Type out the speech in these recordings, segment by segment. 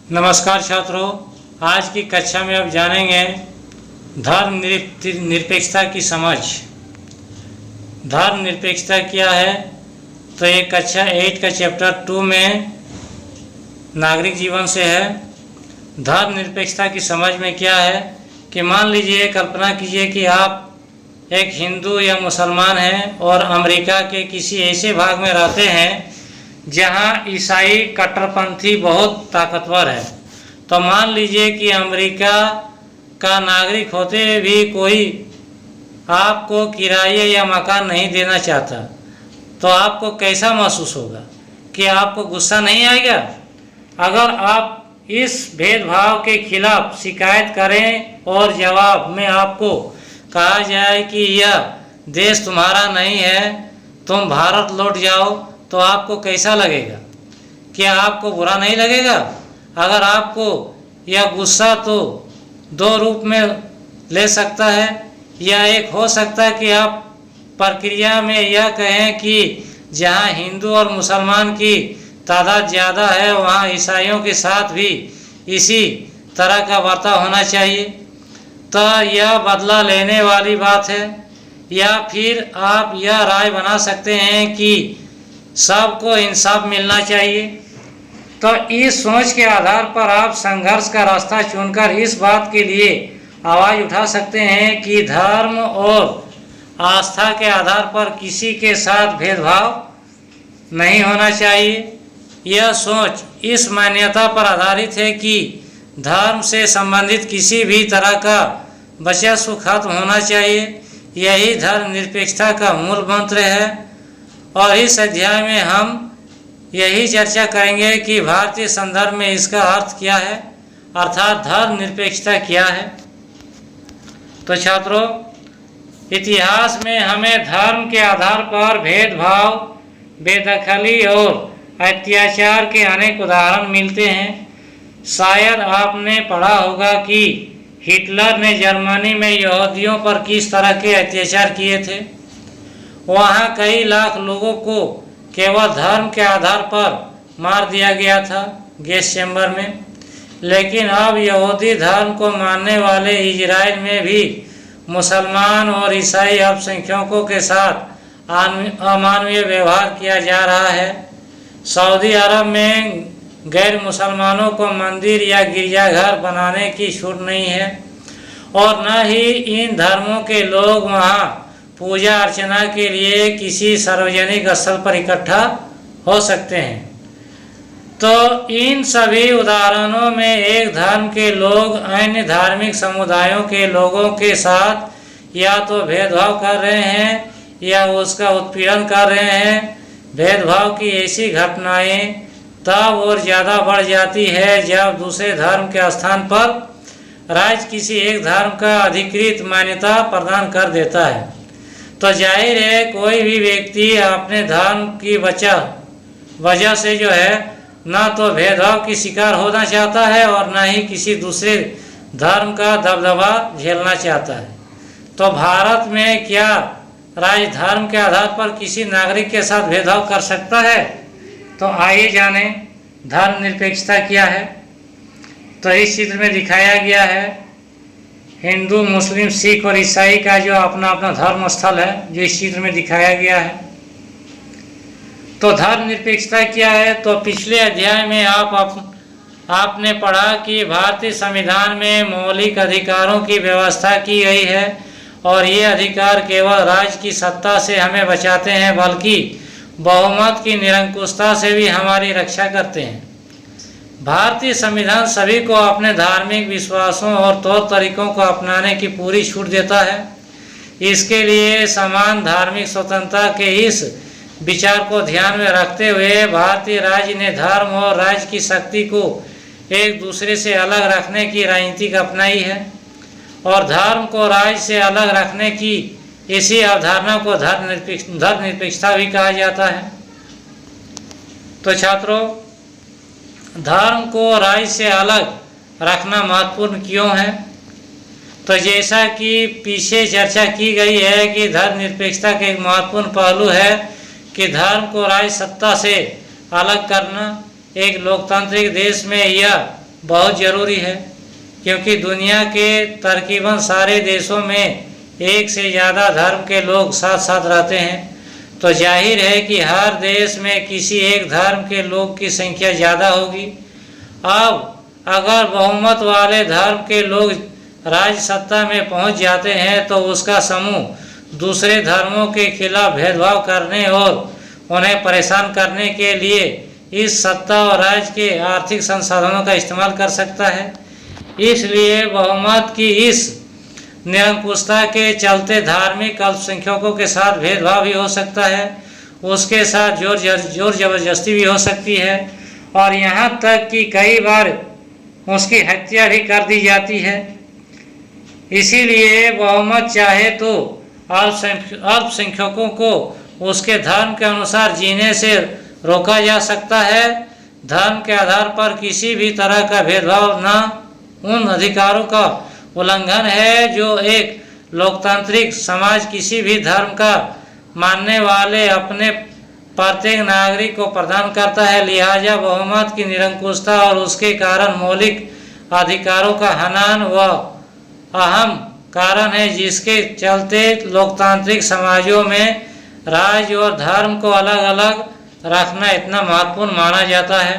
नमस्कार छात्रों, आज की कक्षा में अब जानेंगे धर्म निरपेक्षता की समझ। धर्म निरपेक्षता क्या है? तो ये कक्षा 8 का चैप्टर 2 में नागरिक जीवन से है। धर्म निरपेक्षता की समझ में क्या है कि मान लीजिए, कल्पना कीजिए कि आप एक हिंदू या मुसलमान हैं और अमेरिका के किसी ऐसे भाग में रहते हैं जहां ईसाई कट्टरपंथी बहुत ताकतवर है। तो मान लीजिए कि अमेरिका का नागरिक होते हुए भी कोई आपको किराए या मकान नहीं देना चाहता, तो आपको कैसा महसूस होगा? कि आपको गुस्सा नहीं आएगा? अगर आप इस भेदभाव के खिलाफ शिकायत करें और जवाब में आपको कहा जाए कि यह देश तुम्हारा नहीं है, तुम भारत लौट जाओ, तो आपको कैसा लगेगा? क्या आपको बुरा नहीं लगेगा? अगर आपको यह गुस्सा तो दो रूप में ले सकता है, या एक हो सकता है कि आप प्रक्रिया में यह कहें कि जहां हिंदू और मुसलमान की तादाद ज़्यादा है वहां ईसाइयों के साथ भी इसी तरह का बर्ताव होना चाहिए। तो यह बदला लेने वाली बात है। या फिर आप यह राय बना सकते हैं कि सबको इंसाफ मिलना चाहिए। तो इस सोच के आधार पर आप संघर्ष का रास्ता चुनकर इस बात के लिए आवाज़ उठा सकते हैं कि धर्म और आस्था के आधार पर किसी के साथ भेदभाव नहीं होना चाहिए। यह सोच इस मान्यता पर आधारित है कि धर्म से संबंधित किसी भी तरह का वर्चस्व खत्म होना चाहिए। यही धर्म निरपेक्षता का मूल मंत्र है। और इस अध्याय में हम यही चर्चा करेंगे कि भारतीय संदर्भ में इसका अर्थ क्या है, अर्थात धर्म निरपेक्षता क्या है। तो छात्रों, इतिहास में हमें धर्म के आधार पर भेदभाव, बेदखली और अत्याचार के अनेक उदाहरण मिलते हैं। शायद आपने पढ़ा होगा कि हिटलर ने जर्मनी में यहूदियों पर किस तरह के अत्याचार किए थे। वहाँ कई लाख लोगों को केवल धर्म के आधार पर मार दिया गया था गैस चैम्बर में। लेकिन अब यहूदी धर्म को मानने वाले इजराइल में भी मुसलमान और ईसाई अल्पसंख्यकों के साथ अमानवीय व्यवहार किया जा रहा है। सऊदी अरब में गैर मुसलमानों को मंदिर या गिरजाघर बनाने की छूट नहीं है, और न ही इन धर्मों के लोग वहाँ पूजा अर्चना के लिए किसी सार्वजनिक स्थल पर इकट्ठा हो सकते हैं। तो इन सभी उदाहरणों में एक धर्म के लोग अन्य धार्मिक समुदायों के लोगों के साथ या तो भेदभाव कर रहे हैं या उसका उत्पीड़न कर रहे हैं। भेदभाव की ऐसी घटनाएं तब और ज़्यादा बढ़ जाती है जब दूसरे धर्म के स्थान पर राज्य किसी एक धर्म का अधिकृत मान्यता प्रदान कर देता है। तो जाहिर है कोई भी व्यक्ति अपने धर्म की वजह से जो है ना तो भेदभाव की शिकार होना चाहता है और ना ही किसी दूसरे धर्म का दबदबा झेलना चाहता है। तो भारत में क्या राज्य धर्म के आधार पर किसी नागरिक के साथ भेदभाव कर सकता है? तो आइए जाने धर्म निरपेक्षता क्या है। तो इस चित्र में दिखाया गया है हिंदू, मुस्लिम, सिख और ईसाई का जो अपना अपना धर्म स्थल है, जो इस चित्र में दिखाया गया है। तो धर्म निरपेक्षता क्या है? तो पिछले अध्याय में आपने पढ़ा कि भारतीय संविधान में मौलिक अधिकारों की व्यवस्था की गई है, और ये अधिकार केवल राज्य की सत्ता से हमें बचाते हैं, बल्कि बहुमत की निरंकुशता से भी हमारी रक्षा करते हैं। भारतीय संविधान सभी को अपने धार्मिक विश्वासों और तौर तरीकों को अपनाने की पूरी छूट देता है। इसके लिए समान धार्मिक स्वतंत्रता के इस विचार को ध्यान में रखते हुए भारतीय राज्य ने धर्म और राज्य की शक्ति को एक दूसरे से अलग रखने की रणनीति अपनाई है, और धर्म को राज्य से अलग रखने की इसी अवधारणा को धर्म निरपेक्षता भी कहा जाता है। तो छात्रों, धर्म को राज्य से अलग रखना महत्वपूर्ण क्यों है? तो जैसा कि पीछे चर्चा की गई है कि धर्म निरपेक्षता का एक महत्वपूर्ण पहलू है कि धर्म को राज्य सत्ता से अलग करना। एक लोकतांत्रिक देश में यह बहुत ज़रूरी है, क्योंकि दुनिया के तकरीबन सारे देशों में एक से ज़्यादा धर्म के लोग साथ साथ रहते हैं। तो जाहिर है कि हर देश में किसी एक धर्म के लोग की संख्या ज़्यादा होगी। अब अगर बहुमत वाले धर्म के लोग राज सत्ता में पहुंच जाते हैं तो उसका समूह दूसरे धर्मों के खिलाफ भेदभाव करने और उन्हें परेशान करने के लिए इस सत्ता और राज के आर्थिक संसाधनों का इस्तेमाल कर सकता है। इसलिए बहुमत की इस निरंकुशता के चलते धार्मिक अल्पसंख्यकों के साथ भेदभाव भी हो सकता है, उसके साथ जोर जबरदस्ती भी हो सकती है और यहाँ तक कि कई बार उसकी हत्या भी कर दी जाती है। इसीलिए बहुमत चाहे तो अल्पसंख्यकों को उसके धर्म के अनुसार जीने से रोका जा सकता है। धर्म के आधार पर किसी भी तरह का भेदभाव न उन अधिकारों का उल्लंघन है जो एक लोकतांत्रिक समाज किसी भी धर्म का मानने वाले अपने प्रत्येक नागरिक को प्रदान करता है। लिहाजा बहुमत की निरंकुशता और उसके कारण मौलिक अधिकारों का हनन व अहम कारण है, जिसके चलते लोकतांत्रिक समाजों में राज्य और धर्म को अलग अलग रखना इतना महत्वपूर्ण माना जाता है।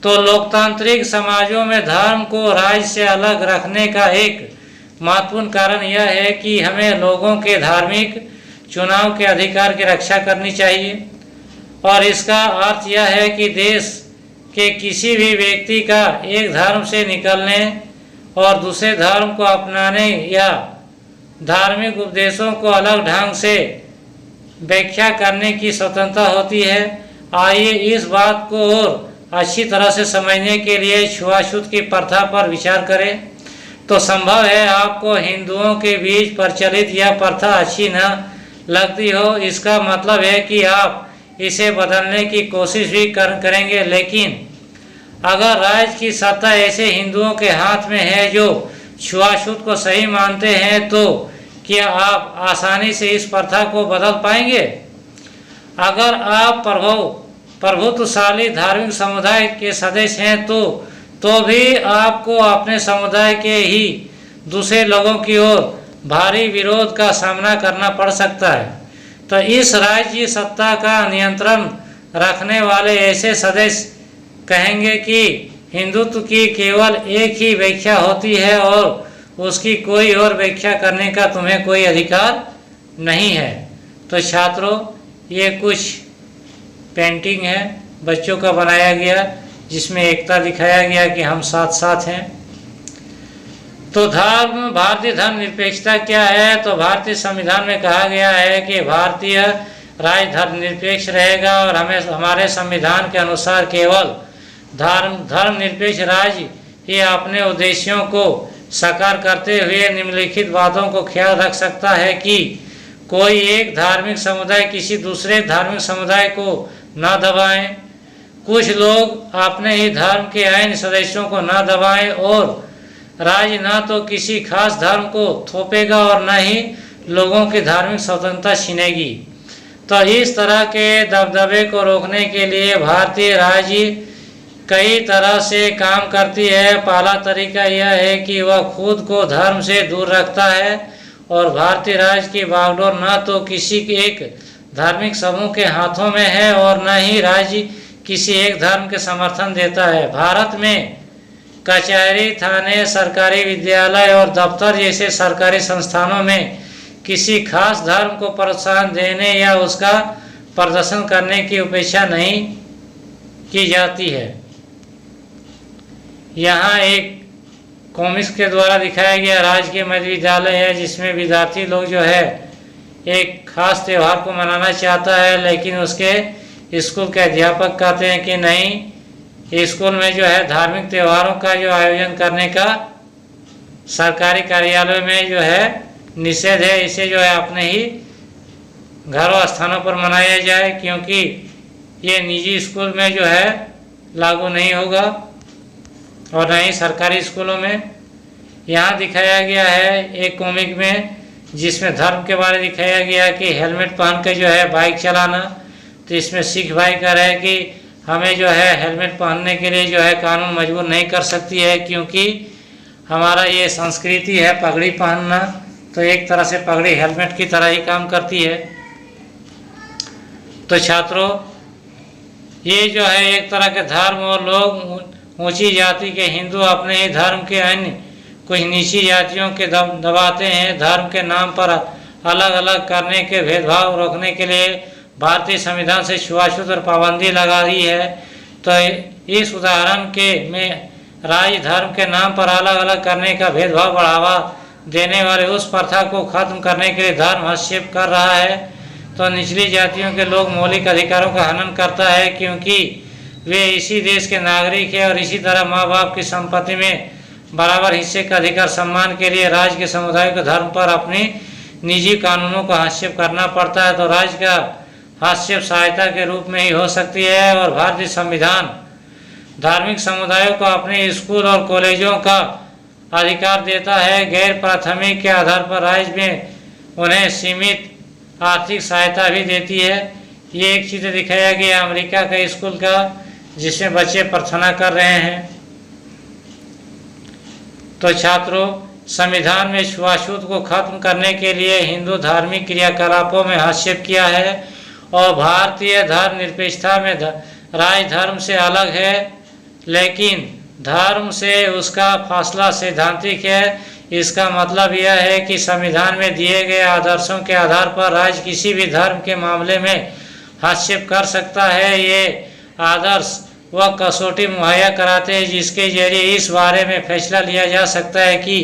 तो लोकतांत्रिक समाजों में धर्म को राज्य से अलग रखने का एक महत्वपूर्ण कारण यह है कि हमें लोगों के धार्मिक चुनाव के अधिकार की रक्षा करनी चाहिए और इसका अर्थ यह है कि देश के किसी भी व्यक्ति का एक धर्म से निकलने और दूसरे धर्म को अपनाने या धार्मिक उपदेशों को अलग ढंग से व्याख्या करने की स्वतंत्रता होती है। आइए इस बात को और अच्छी तरह से समझने के लिए छुआछूत की प्रथा पर विचार करें। तो संभव है आपको हिंदुओं के बीच प्रचलित यह प्रथा अच्छी न लगती हो, इसका मतलब है कि आप इसे बदलने की कोशिश भी करेंगे, लेकिन अगर राज्य की सत्ता ऐसे हिंदुओं के हाथ में है जो छुआछूत को सही मानते हैं, तो क्या आप आसानी से इस प्रथा को बदल पाएंगे? अगर आप प्रभुत्वशाली धार्मिक समुदाय के सदस्य हैं तो भी आपको अपने समुदाय के ही दूसरे लोगों की ओर भारी विरोध का सामना करना पड़ सकता है। तो इस राज्य सत्ता का नियंत्रण रखने वाले ऐसे सदस्य कहेंगे कि हिंदुत्व की केवल एक ही व्याख्या होती है और उसकी कोई और व्याख्या करने का तुम्हें कोई अधिकार नहीं है। तो छात्रों, ये कुछ पेंटिंग है बच्चों का बनाया गया जिसमें एकता दिखाया गया कि हम साथ साथ हैं। तो भारतीय धर्म निरपेक्षता क्या है? तो भारतीय संविधान में कहा गया है कि भारतीय राज्य धर्म निरपेक्ष रहेगा और हमारे संविधान के अनुसार केवल धर्म निरपेक्ष राज्य ही अपने उद्देश्यों को साकार करते हुए निम्नलिखित बातों को ख्याल रख सकता है कि कोई एक धार्मिक समुदाय किसी दूसरे धार्मिक समुदाय को न दबाएं, कुछ लोग अपने ही धर्म के अन्य सदस्यों को न दबाएं और राज्य न तो किसी खास धर्म को थोपेगा और न ही लोगों की धार्मिक स्वतंत्रता छीनेगी। तो इस तरह के दबदबे को रोकने के लिए भारतीय राज्य कई तरह से काम करती है। पहला तरीका यह है कि वह खुद को धर्म से दूर रखता है और भारतीय राज्य की बागडोर न तो किसी एक धार्मिक समूह के हाथों में है और न ही राज्य किसी एक धर्म के समर्थन देता है। भारत में कचहरी, थाने, सरकारी विद्यालय और दफ्तर जैसे सरकारी संस्थानों में किसी खास धर्म को प्रोत्साहन देने या उसका प्रदर्शन करने की उपेक्षा नहीं की जाती है। यहाँ एक कॉमिक्स के द्वारा दिखाया गया राजकीय मध्य विद्यालय है जिसमें विद्यार्थी लोग जो है एक खास त्यौहार को मनाना चाहता है, लेकिन उसके स्कूल के अध्यापक कहते हैं कि नहीं, स्कूल में जो है धार्मिक त्योहारों का जो आयोजन करने का सरकारी कार्यालय में जो है निषेध है। इसे जो है अपने ही घरों स्थानों पर मनाया जाए, क्योंकि ये निजी स्कूल में जो है लागू नहीं होगा और न ही सरकारी स्कूलों में। यहाँ दिखाया गया है एक कॉमिक में जिसमें धर्म के बारे में दिखाया गया कि हेलमेट पहन के जो है बाइक चलाना। तो इसमें सिख भाई कह रहे हैं कि हमें जो है हेलमेट पहनने के लिए जो है कानून मजबूर नहीं कर सकती है, क्योंकि हमारा ये संस्कृति है पगड़ी पहनना। तो एक तरह से पगड़ी हेलमेट की तरह ही काम करती है। तो छात्रों, ये जो है एक तरह के धर्म, और लोग ऊंची जाति के हिंदू अपने ही धर्म के अन्य कुछ नीची जातियों के दबाते हैं। धर्म के नाम पर अलग अलग करने के भेदभाव रोकने के लिए भारतीय संविधान से छुआछूत और पाबंदी लगा दी है। तो इस उदाहरण के में राज्य धर्म के नाम पर अलग अलग करने का भेदभाव बढ़ावा देने वाले उस प्रथा को खत्म करने के लिए धर्म हस्तक्षेप कर रहा है। तो निचली जातियों के लोग मौलिक अधिकारों का हनन करता है, क्योंकि वे इसी देश के नागरिक हैं और इसी तरह माँ बाप की संपत्ति में बराबर हिस्से का अधिकार सम्मान के लिए राज्य के समुदाय के धर्म पर अपनी निजी कानूनों का हस्तक्षेप करना पड़ता है। तो राज्य का हस्तक्षेप सहायता के रूप में ही हो सकती है। और भारतीय संविधान धार्मिक समुदायों को अपने स्कूल और कॉलेजों का अधिकार देता है। गैर प्राथमिक के आधार पर राज्य में उन्हें सीमित आर्थिक सहायता भी देती है। ये एक चित्र दिखाया गया अमेरिका का स्कूल का, जिसमें बच्चे प्रार्थना कर रहे हैं। तो छात्रों, संविधान में छुआछूत को खत्म करने के लिए हिंदू धार्मिक क्रियाकलापों में हस्तक्षेप किया है, और भारतीय धर्मनिरपेक्षता में राज्य धर्म से अलग है, लेकिन धर्म से उसका फासला सैद्धांतिक है। इसका मतलब यह है कि संविधान में दिए गए आदर्शों के आधार पर राज्य किसी भी धर्म के मामले में हस्तक्षेप कर सकता है। ये आदर्श वह कसौटी मुहैया कराते हैं जिसके जरिए इस बारे में फैसला लिया जा सकता है कि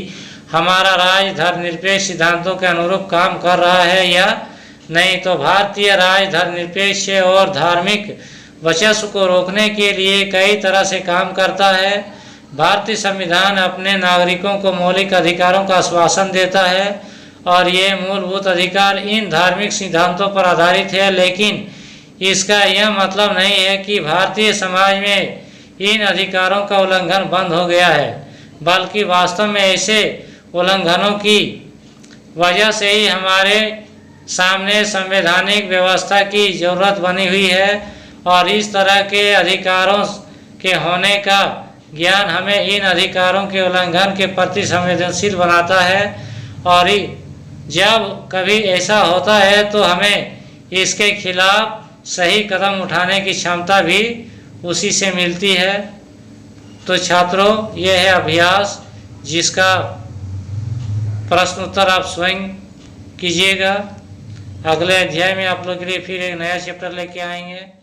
हमारा राज्य धर्मनिरपेक्ष सिद्धांतों के अनुरूप काम कर रहा है या नहीं। तो भारतीय राज्य धर्मनिरपेक्ष और धार्मिक वर्चस्व को रोकने के लिए कई तरह से काम करता है। भारतीय संविधान अपने नागरिकों को मौलिक अधिकारों का आश्वासन देता है, और ये मूलभूत अधिकार इन धार्मिक सिद्धांतों पर आधारित है। लेकिन इसका यह मतलब नहीं है कि भारतीय समाज में इन अधिकारों का उल्लंघन बंद हो गया है, बल्कि वास्तव में ऐसे उल्लंघनों की वजह से ही हमारे सामने संवैधानिक व्यवस्था की जरूरत बनी हुई है। और इस तरह के अधिकारों के होने का ज्ञान हमें इन अधिकारों के उल्लंघन के प्रति संवेदनशील बनाता है, और जब कभी ऐसा होता है तो हमें इसके खिलाफ सही कदम उठाने की क्षमता भी उसी से मिलती है। तो छात्रों, यह है अभ्यास, जिसका प्रश्न उत्तर आप स्वयं कीजिएगा। अगले अध्याय में आप लोग के लिए फिर एक नया चैप्टर लेके आएंगे।